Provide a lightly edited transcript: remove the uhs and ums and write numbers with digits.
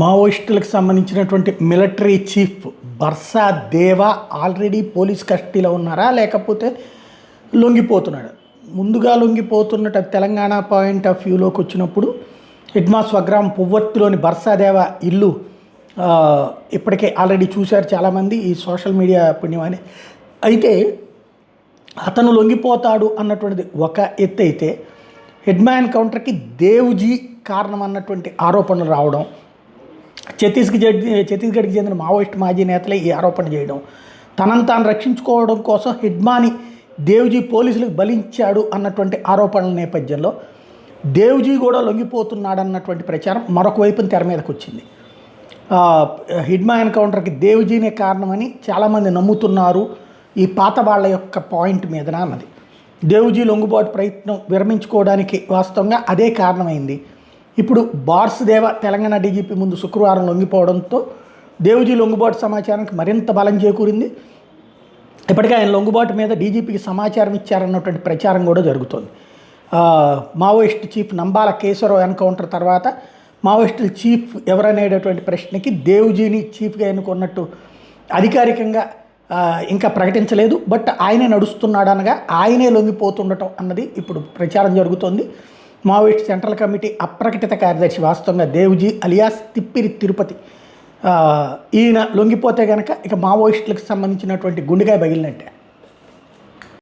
మావోయిస్టులకు సంబంధించినటువంటి military chief బర్సా దేవా ఆల్రెడీ పోలీస్ కస్టడీలో ఉన్నారా, లేకపోతే లొంగిపోతున్నాడు? ముందుగా లొంగిపోతున్నట్టు తెలంగాణ పాయింట్ ఆఫ్ వ్యూలోకి వచ్చినప్పుడు హిడ్మా స్వగ్రామం పువ్వత్తిలోని బర్సా దేవా ఇల్లు ఇప్పటికే ఆల్రెడీ చూశారు చాలామంది ఈ సోషల్ మీడియా పుణ్యమని. అయితే అతను లొంగిపోతాడు అన్నటువంటిది ఒక ఎత్తు అయితే, హిడ్మా ఎన్కౌంటర్కి దేవుజీ కారణం అన్నటువంటి ఆరోపణలు రావడం, ఛత్తీస్గఢ్కి చెందిన మావోయిస్ట్ మాజీ నేతలే ఈ ఆరోపణ చేయడం, తనను తాను రక్షించుకోవడం కోసం హిడ్మాని దేవుజీ పోలీసులకు బలించాడు అన్నటువంటి ఆరోపణల నేపథ్యంలో దేవుజీ కూడా లొంగిపోతున్నాడు అన్నటువంటి ప్రచారం మరొక వైపున తెర మీదకి వచ్చింది. హిడ్మా ఎన్కౌంటర్కి దేవుజీనే కారణమని చాలామంది నమ్ముతున్నారు ఈ పాత వాళ్ళ యొక్క పాయింట్ మీదన అన్నది. దేవుజీ లొంగుబాటు ప్రయత్నం విరమించుకోవడానికి వాస్తవంగా అదే కారణమైంది. ఇప్పుడు బార్సుదేవ తెలంగాణ డీజీపీ ముందు శుక్రవారం లొంగిపోవడంతో దేవుజీ లొంగుబాటు సమాచారానికి మరింత బలం చేకూరింది. ఇప్పటికే ఆయన లొంగుబాటు మీద డీజీపీకి సమాచారం ఇచ్చారన్నటువంటి ప్రచారం కూడా జరుగుతోంది. Maoist chief Nambala Keshavarao encounter తర్వాత మావోయిస్టుల చీఫ్ ఎవరనేటటువంటి ప్రశ్నకి దేవుజీని చీఫ్గా ఎన్నుకున్నట్టు అధికారికంగా ఇంకా ప్రకటించలేదు. బట్ ఆయనే నడుస్తున్నాడు అనగా ఆయనే లొంగిపోతుండటం అన్నది ఇప్పుడు ప్రచారం జరుగుతోంది. మావోయిస్ట్ సెంట్రల్ కమిటీ అప్రకటిత కార్యదర్శి వాస్తవంగా దేవుజీ అలియాస్ తిప్పిరి తిరుపతి, ఈయన లొంగిపోతే కనుక ఇక మావోయిస్టులకు సంబంధించినటువంటి గుండెకాయ పగిలినట్టే.